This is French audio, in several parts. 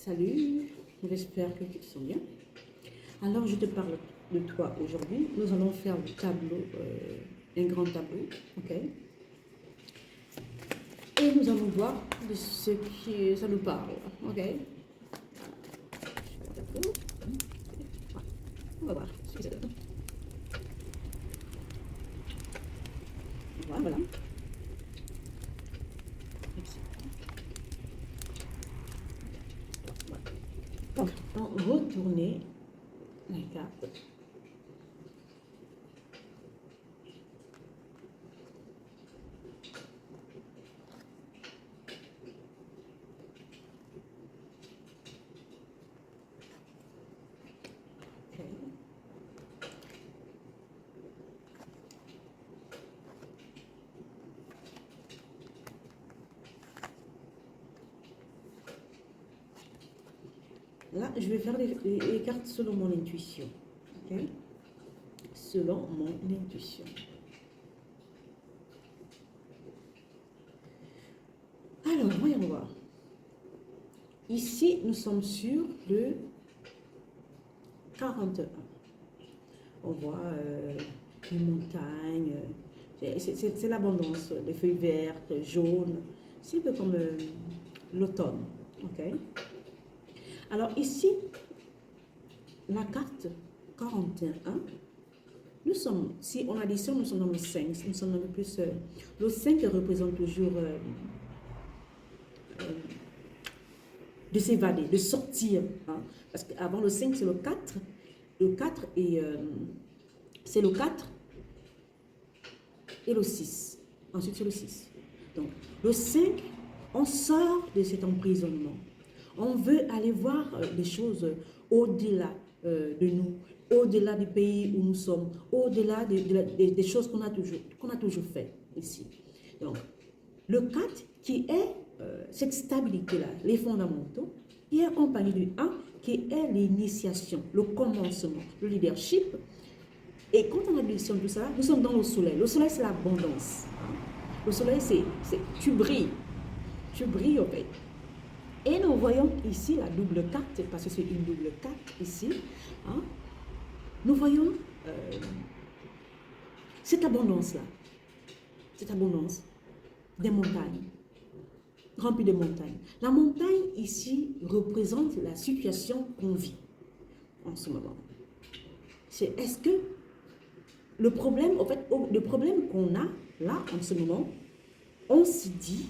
Salut, j'espère que tu te sens bien. Alors, je te parle de toi aujourd'hui. Nous allons faire le tableau, un grand tableau, ok? Et nous allons voir de ce qui ça nous parle, ok? On va voir ce que ça donne. Voilà. Donc, on va retourner la carte. Là, je vais faire les cartes selon mon intuition. Okay? Selon mon intuition. Alors, voyons voir. Ici, nous sommes sur le 41. On voit les montagnes. C'est l'abondance. Les feuilles vertes, jaunes. C'est un peu comme l'automne. Okay? Alors ici, la carte 41, nous sommes, si on additionne, nous sommes dans le 5, nous sommes un peu plus, le 5 représente toujours de s'évader, de sortir, hein, parce qu'avant le 5 c'est le 4 et c'est le 4 et le 6, ensuite c'est le 6. Donc le 5, on sort de cet emprisonnement. On veut aller voir des choses au-delà de nous, au-delà du pays où nous sommes, au-delà des choses qu'on a toujours fait ici. Donc, le 4 qui est cette stabilité-là, les fondamentaux, qui est accompagné du 1 qui est l'initiation, le commencement, le leadership. Et quand on additionne tout ça, nous sommes dans le soleil. Le soleil, c'est l'abondance. Le soleil, c'est tu brilles. Tu brilles, en fait. Et nous voyons ici la double carte, parce que c'est une double carte ici. Hein. Nous voyons cette abondance-là. Cette abondance des montagnes, remplies de montagnes. La montagne ici représente la situation qu'on vit en ce moment. C'est est-ce que le problème, en fait, le problème qu'on a là en ce moment, on se dit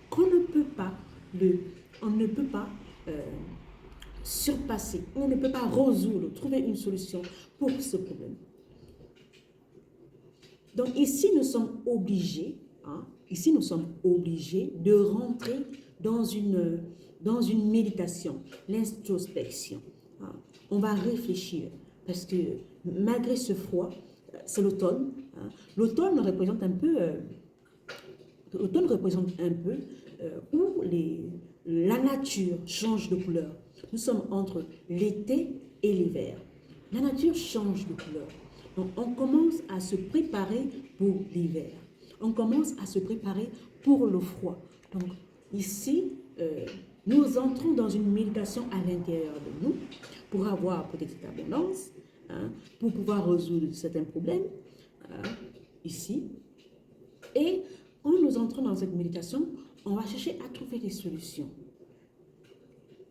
qu'on ne peut pas surpasser, on ne peut pas résoudre, trouver une solution pour ce problème. Donc ici, nous sommes obligés, de rentrer dans une méditation, l'introspection. Hein. On va réfléchir, parce que malgré ce froid, c'est l'automne. Hein. L'automne représente un peu où la nature change de couleur. Nous sommes entre l'été et l'hiver. La nature change de couleur. Donc, on commence à se préparer pour l'hiver. On commence à se préparer pour le froid. Donc, ici, nous entrons dans une méditation à l'intérieur de nous pour avoir peut-être cette abondance, hein, pour pouvoir résoudre certains problèmes, hein, ici. Et quand nous entrons dans cette méditation, on va chercher à trouver des solutions.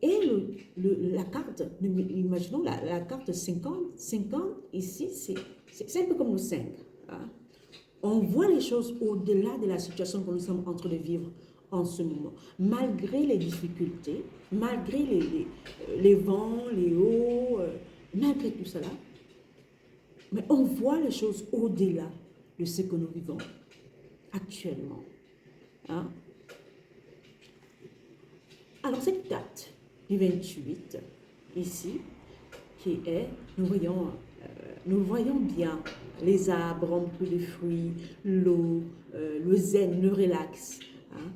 Et la carte, imaginons la carte 50 ici, c'est un peu comme le 5. Hein. On voit les choses au-delà de la situation que nous sommes en train de vivre en ce moment. Malgré les difficultés, malgré les vents, les hauts, malgré tout cela, mais on voit les choses au-delà de ce que nous vivons actuellement. Hein? Alors, cette date du 28, ici, qui est, nous voyons bien les arbres remplis de fruits, l'eau, le zen, le relax. Hein?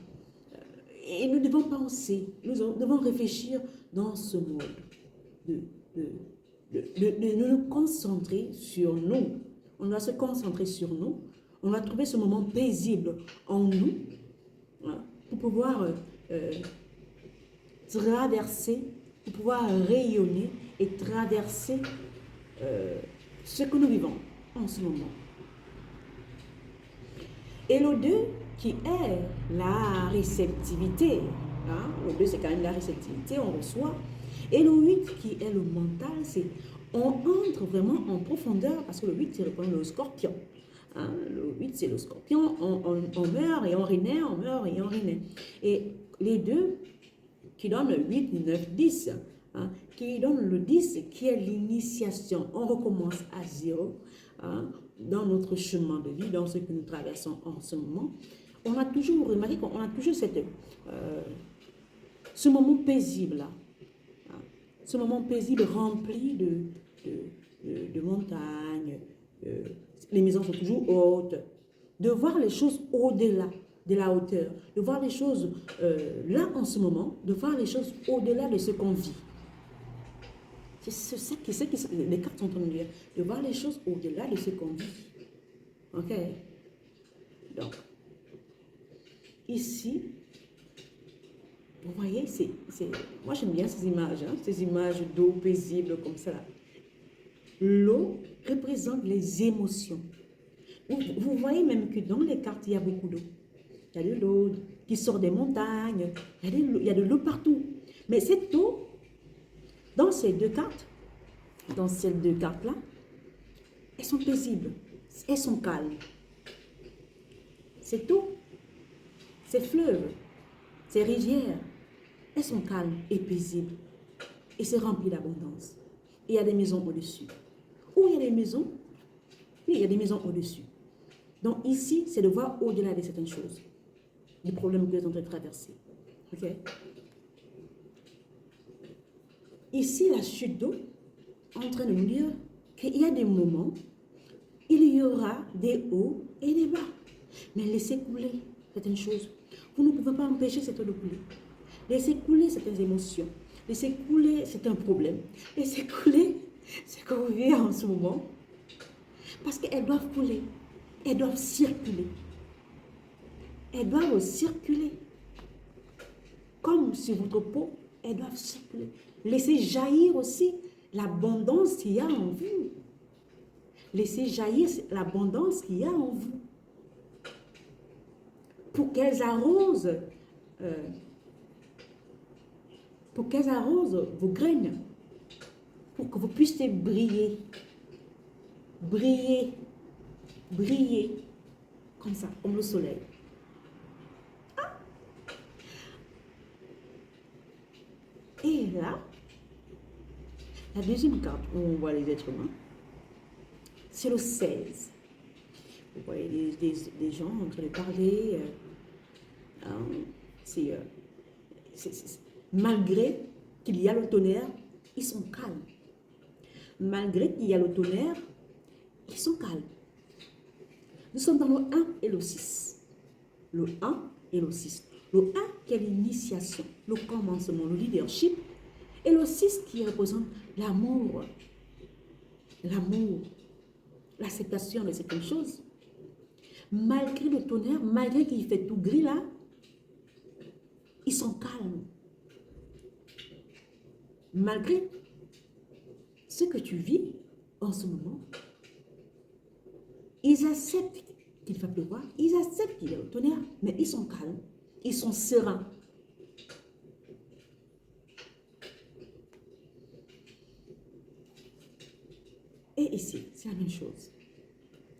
Et nous devons penser, nous devons réfléchir dans ce mode de nous concentrer sur nous. On doit se concentrer sur nous. On va trouver ce moment paisible en nous, hein, pour pouvoir traverser, pour pouvoir rayonner et traverser ce que nous vivons en ce moment. Et le 2, qui est la réceptivité. Hein? Le 2, c'est quand même la réceptivité, on reçoit. Et le 8, qui est le mental, c'est on entre vraiment en profondeur, parce que le 8, c'est le scorpion. Hein? Le 8, c'est le scorpion. On meurt et on renaît, on meurt et on renaît. Et les deux, qui donnent le 8, 9, 10, hein, qui donne le 10, qui est l'initiation. On recommence à zéro, hein, dans notre chemin de vie, dans ce que nous traversons en ce moment. On a toujours remarqué qu'on a toujours ce moment paisible-là. Hein, ce moment paisible rempli de montagnes. Les maisons sont toujours hautes. De voir les choses au-delà de la hauteur, de voir les choses là en ce moment, de voir les choses au-delà de ce qu'on vit. C'est ça qui les cartes sont en train de dire, de voir les choses au-delà de ce qu'on vit. Ok? Donc, ici, vous voyez, moi j'aime bien ces images, hein, ces images d'eau paisible comme ça. L'eau représente les émotions. Vous voyez même que dans les cartes, il y a beaucoup d'eau. Il y a de l'eau qui sort des montagnes, il y a de l'eau partout. Mais cette eau, dans ces deux cartes, là, elles sont paisibles, elles sont calmes. Cette eau, ces fleuves, ces rivières, elles sont calmes et paisibles. Et c'est rempli d'abondance. Et il y a des maisons au-dessus. Où il y a des maisons, oui, il y a des maisons au-dessus. Donc ici, c'est de voir au-delà de certaines choses, des problèmes que vous êtes en train de traverser. Ok? Ici, la chute d'eau est en train de nous dire qu'il y a des moments, il y aura des hauts et des bas. Mais laissez couler certaines choses. Vous ne pouvez pas empêcher cette eau de couler. Laissez couler certaines émotions. Laissez couler certains problèmes. Laissez couler ce que vous vivez en ce moment. Parce qu'elles doivent couler. Elles doivent circuler. Elles doivent circuler. Comme sur votre peau, elles doivent circuler. Laissez jaillir aussi l'abondance qu'il y a en vous. Laissez jaillir l'abondance qu'il y a en vous. Pour qu'elles arrosent vos graines. Pour que vous puissiez briller. Briller. Briller. Comme ça, comme le soleil. Ah. Et là, la deuxième carte où on voit les êtres humains, c'est le 16. Vous voyez des gens en train de parler. Malgré qu'il y a le tonnerre, ils sont calmes. Malgré qu'il y a le tonnerre, ils sont calmes. Nous sommes dans le 1 et le 6. Le 1 et le 6. Le 1 qui est l'initiation, le commencement, le leadership. Et le 6 qui représente l'amour. L'amour. L'acceptation de certaines choses. Malgré le tonnerre, malgré qu'il fait tout gris là, ils sont calmes. Malgré ce que tu vis en ce moment, ils acceptent qu'il va pleuvoir, ils acceptent qu'il y a le tonnerre, mais ils sont calmes, ils sont sereins. Et ici, c'est la même chose.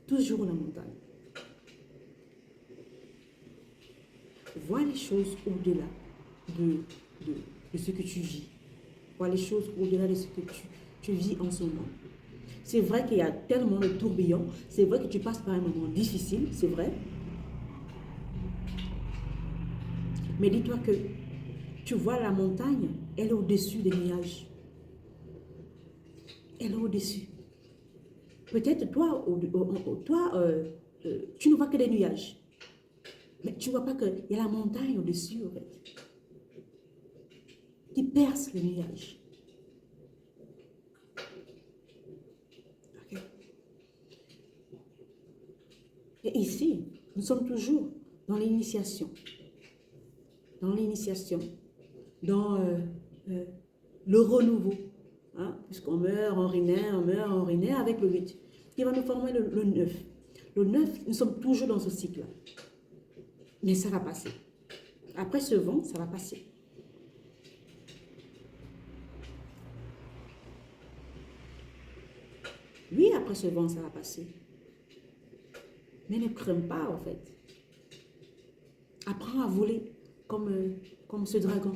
Toujours la montagne. Vois les choses au-delà de ce que tu vis. Vois les choses au-delà de ce que tu vis en ce moment. C'est vrai qu'il y a tellement de tourbillons. C'est vrai que tu passes par un moment difficile, c'est vrai. Mais dis-toi que tu vois la montagne, elle est au-dessus des nuages. Elle est au-dessus. Peut-être toi, tu ne vois que des nuages. Mais tu ne vois pas qu'il y a la montagne au-dessus, en fait, qui perce les nuages. Okay. Et ici, nous sommes toujours dans l'initiation. Dans l'initiation. Dans le renouveau. Hein, puisqu'on meurt, on renaît avec le 8, qui va nous former le 9. Le 9, nous sommes toujours dans ce cycle-là. Mais ça va passer. Après ce vent, ça va passer. Oui, après ce vent, ça va passer. Mais ne crains pas, en fait. Apprends à voler comme ce dragon,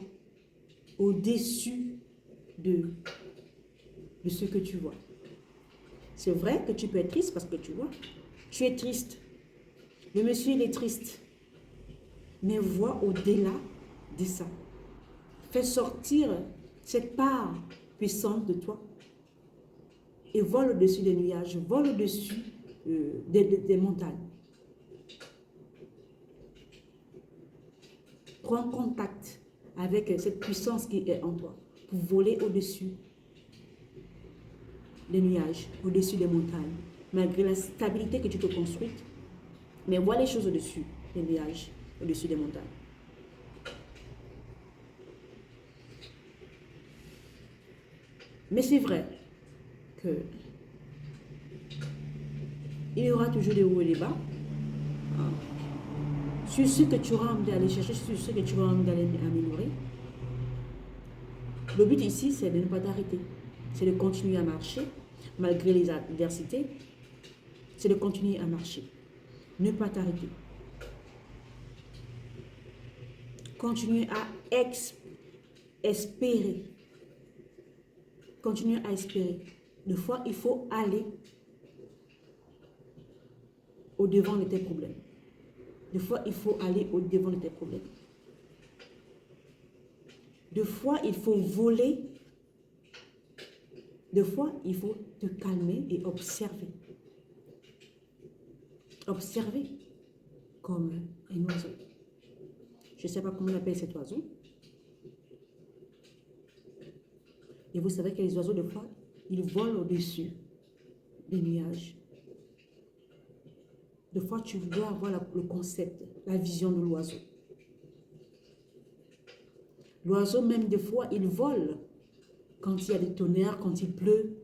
au-dessus de ce que tu vois. C'est vrai que tu peux être triste parce que tu vois. Tu es triste. Le monsieur, il est triste. Mais vois au-delà de ça. Fais sortir cette part puissante de toi et vole au-dessus des nuages, vole au-dessus des montagnes. Prends contact avec cette puissance qui est en toi pour voler au-dessus des nuages, au-dessus des montagnes, malgré la stabilité que tu peux construire. Mais vois les choses au-dessus des nuages, au-dessus des montagnes. Mais c'est vrai que il y aura toujours des hauts et des bas. Sur ce que tu auras envie d'aller chercher, sur ce que tu auras envie d'aller améliorer. Le but ici, c'est de ne pas t'arrêter. C'est de continuer à marcher, malgré les adversités. C'est de continuer à marcher. Ne pas t'arrêter. Continuer à espérer. Continuer à espérer. Des fois, il faut aller au-devant de tes problèmes. Des fois, il faut aller au-devant de tes problèmes. Des fois, il faut voler. Des fois, il faut te calmer et observer. Observer comme un oiseau. Je ne sais pas comment on appelle cet oiseau. Et vous savez que les oiseaux, des fois, ils volent au-dessus des nuages. Des fois, tu dois avoir le concept, la vision de l'oiseau. L'oiseau, même des fois, il vole. Quand il y a des tonnerres, quand il pleut,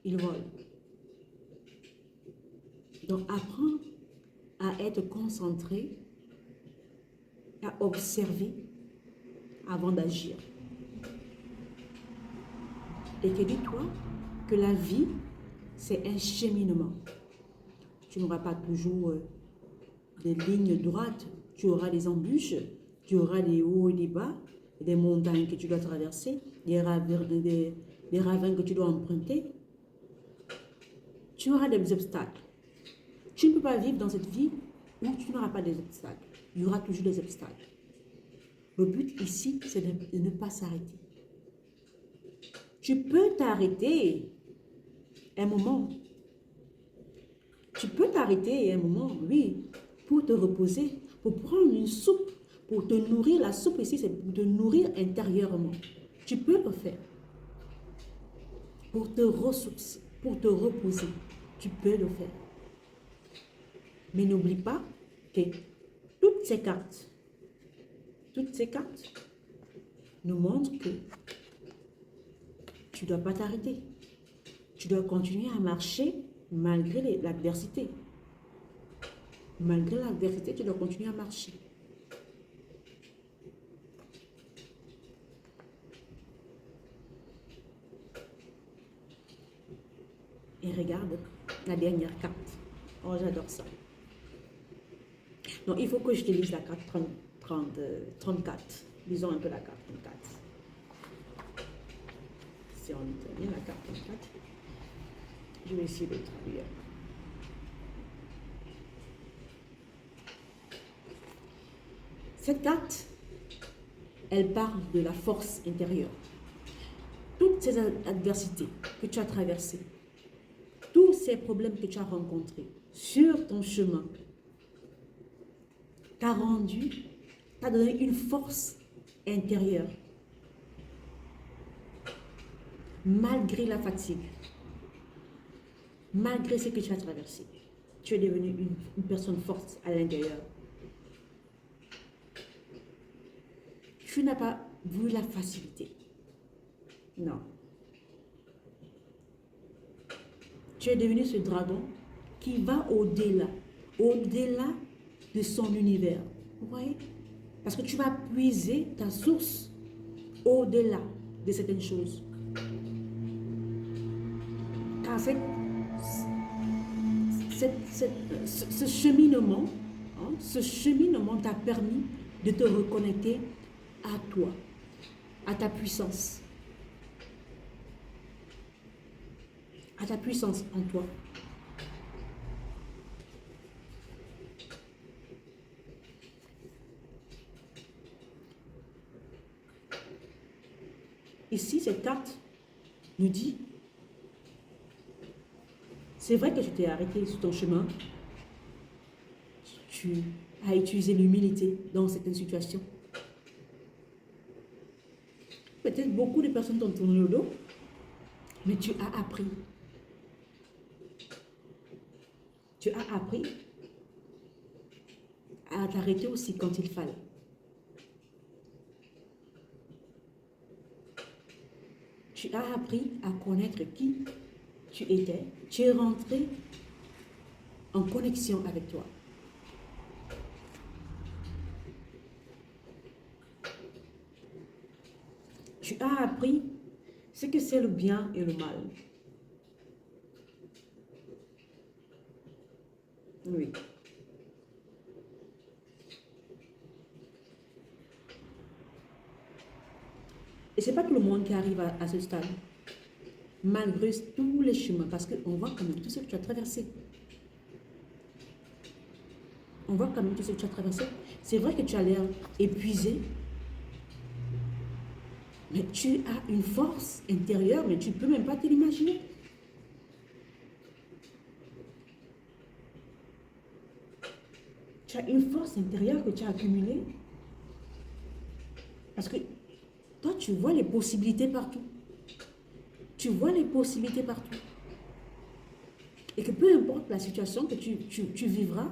il vole. Donc, apprends à être concentré, à observer avant d'agir. Et que dis-toi que la vie, c'est un cheminement. Tu n'auras pas toujours des lignes droites. Tu auras des embûches, tu auras des hauts et des bas, des montagnes que tu dois traverser, des ravins que tu dois emprunter. Tu auras des obstacles. Tu ne peux pas vivre dans cette vie où tu n'auras pas des obstacles. Il y aura toujours des obstacles. Le but ici, c'est de ne pas s'arrêter. Tu peux t'arrêter un moment. Tu peux t'arrêter un moment, oui, pour te reposer, pour prendre une soupe, pour te nourrir. La soupe ici, c'est pour te nourrir intérieurement. Tu peux le faire. Pour te ressourcer, pour te reposer. Tu peux le faire. Mais n'oublie pas que toutes ces cartes nous montrent que tu ne dois pas t'arrêter. Tu dois continuer à marcher malgré l'adversité. Malgré l'adversité, tu dois continuer à marcher. Et regarde la dernière carte. Oh, j'adore ça. Donc, il faut que je te lise la carte 34. Lisons un peu la carte 34. C'est en italien, la carte 34. Je vais essayer de traduire. Cette carte, elle parle de la force intérieure. Toutes ces adversités que tu as traversées, tous ces problèmes que tu as rencontrés sur ton chemin, t'a donné une force intérieure. Malgré la fatigue, malgré ce que tu as traversé, tu es devenu une personne forte à l'intérieur. Tu n'as pas voulu la facilité. Non. Tu es devenu ce dragon qui va au-delà, au-delà de son univers. Vous voyez? Parce que tu vas puiser ta source au-delà de certaines choses. Car ce cheminement, hein, ce cheminement t'a permis de te reconnecter à toi, à ta puissance en toi. Ici, cette carte nous dit, c'est vrai que tu t'es arrêté sur ton chemin, tu as utilisé l'humilité dans certaines situations. Peut-être beaucoup de personnes t'ont tourné le dos, mais tu as appris. Tu as appris à t'arrêter aussi quand il fallait. Tu as appris à connaître qui tu étais. Tu es rentré en connexion avec toi. Tu as appris ce que c'est le bien et le mal. Oui. Et ce n'est pas tout le monde qui arrive à ce stade, malgré tous les chemins, parce qu'on voit quand même tout ce que tu as traversé. On voit quand même tout ce que tu as traversé. C'est vrai que tu as l'air épuisé, mais tu as une force intérieure, mais tu ne peux même pas te l'imaginer. Tu as une force intérieure que tu as accumulée. Parce que toi, tu vois les possibilités partout. Tu vois les possibilités partout. Et que peu importe la situation que tu vivras,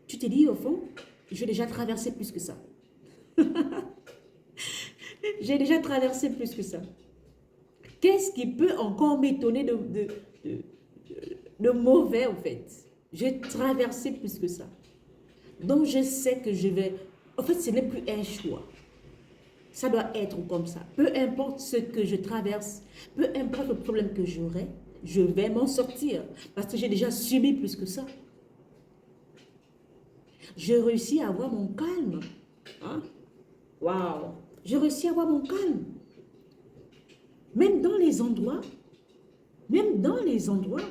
tu te dis au fond, j'ai déjà traversé plus que ça. J'ai déjà traversé plus que ça. Qu'est-ce qui peut encore m'étonner de mauvais en fait? J'ai traversé plus que ça. Donc je sais que je vais... En fait, ce n'est plus un choix. Ça doit être comme ça. Peu importe ce que je traverse, peu importe le problème que j'aurai, je vais m'en sortir. Parce que j'ai déjà subi plus que ça. J'ai réussi à avoir mon calme. Hein? Waouh! J'ai réussi à avoir mon calme. Même dans les endroits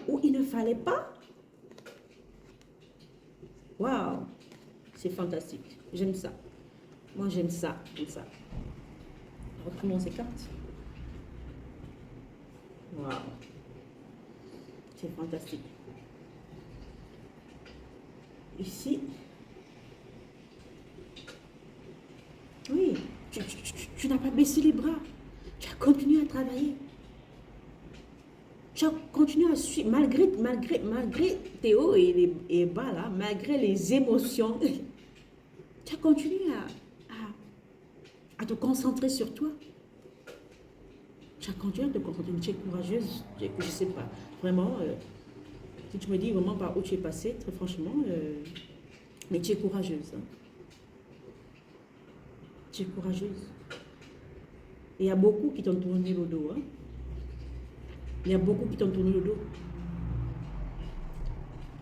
où il ne fallait pas. Waouh! C'est fantastique. J'aime ça. Moi, j'aime ça, comme ça. Reprenons ces cartes. Waouh! C'est fantastique. Ici, oui, tu n'as pas baissé les bras. Tu as continué à travailler. Tu as continué à suivre, malgré tes hauts et bas, là, malgré les émotions, tu as continué à te concentrer sur toi. Tu as continué à te concentrer. Tu es courageuse. Je ne sais pas. Vraiment, si tu me dis vraiment par où tu es passée, très franchement, mais tu es courageuse. Hein. Tu es courageuse. Et il y a beaucoup qui t'ont tourné le dos. Hein. Il y a beaucoup qui t'ont tourné le dos.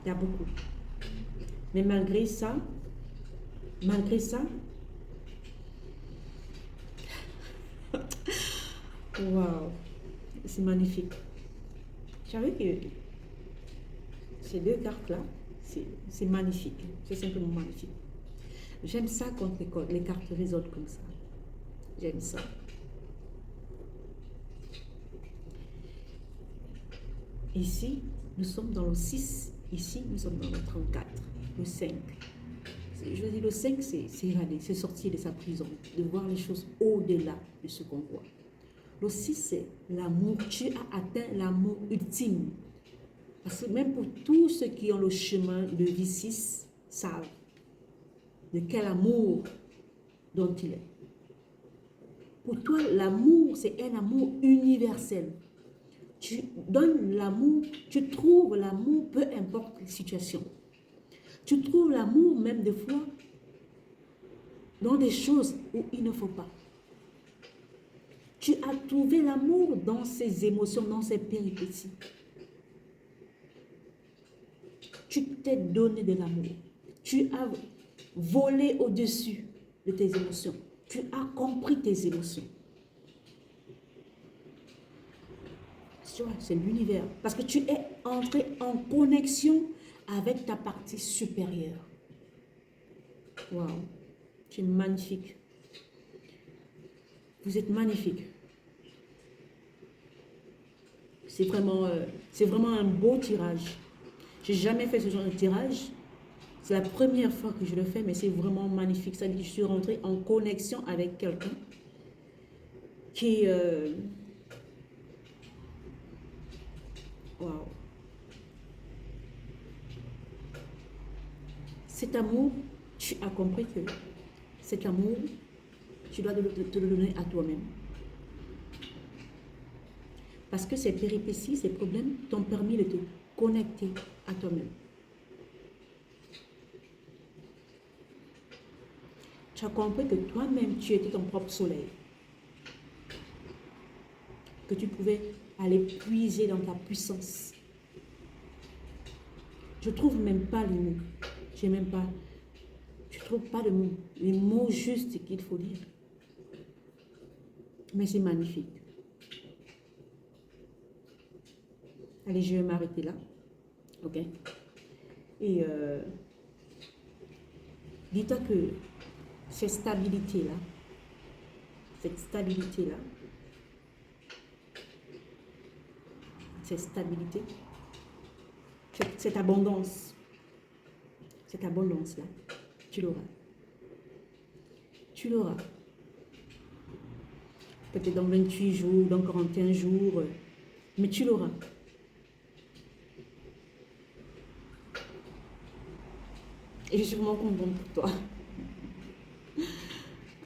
Il y a beaucoup. Mais malgré ça, waouh, c'est magnifique. Tu savais que ces deux cartes-là, c'est magnifique. C'est simplement magnifique. J'aime ça quand les cartes résonnent comme ça. J'aime ça. Ici, nous sommes dans le 6. Ici, nous sommes dans le 34. Le 5. Je dis le 5, c'est évader, c'est sortir de sa prison, de voir les choses au-delà de ce qu'on voit. Le 6, c'est l'amour. Tu as atteint l'amour ultime. Parce que même pour tous ceux qui ont le chemin de vie 6, savent de quel amour dont il est. Pour toi, l'amour, c'est un amour universel. Tu donnes l'amour, tu trouves l'amour, peu importe la situation. Tu trouves l'amour même des fois dans des choses où il ne faut pas. Tu as trouvé l'amour dans ses émotions, dans ses péripéties. Tu t'es donné de l'amour. Tu as volé au-dessus de tes émotions. Tu as compris tes émotions. C'est l'univers. Parce que tu es entré en connexion avec ta partie supérieure. Waouh, tu es magnifique. Vous êtes magnifique. C'est vraiment un beau tirage. J'ai jamais fait ce genre de tirage. C'est la première fois que je le fais, mais c'est vraiment magnifique. Ça dit que je suis rentrée en connexion avec quelqu'un qui est... Waouh. Cet amour, tu as compris que cet amour, tu dois te le donner à toi-même. Parce que ces péripéties, ces problèmes t'ont permis de te connecter à toi-même. Tu as compris que toi-même, tu étais ton propre soleil. Que tu pouvais aller puiser dans ta puissance. Je ne trouve même pas les mots. Je ne trouve pas les mots justes qu'il faut dire. Mais c'est magnifique. Allez, je vais m'arrêter là. Ok? Et dis-toi que cette stabilité-là, cette stabilité, cette abondance-là, tu l'auras. Tu l'auras. Peut-être dans 28 jours, dans 41 jours, mais tu l'auras. Et je suis vraiment contente pour toi.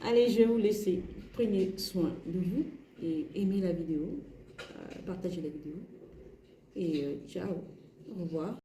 Allez, je vais vous laisser. Prenez soin de vous et aimez la vidéo, partagez la vidéo. Et ciao, au revoir.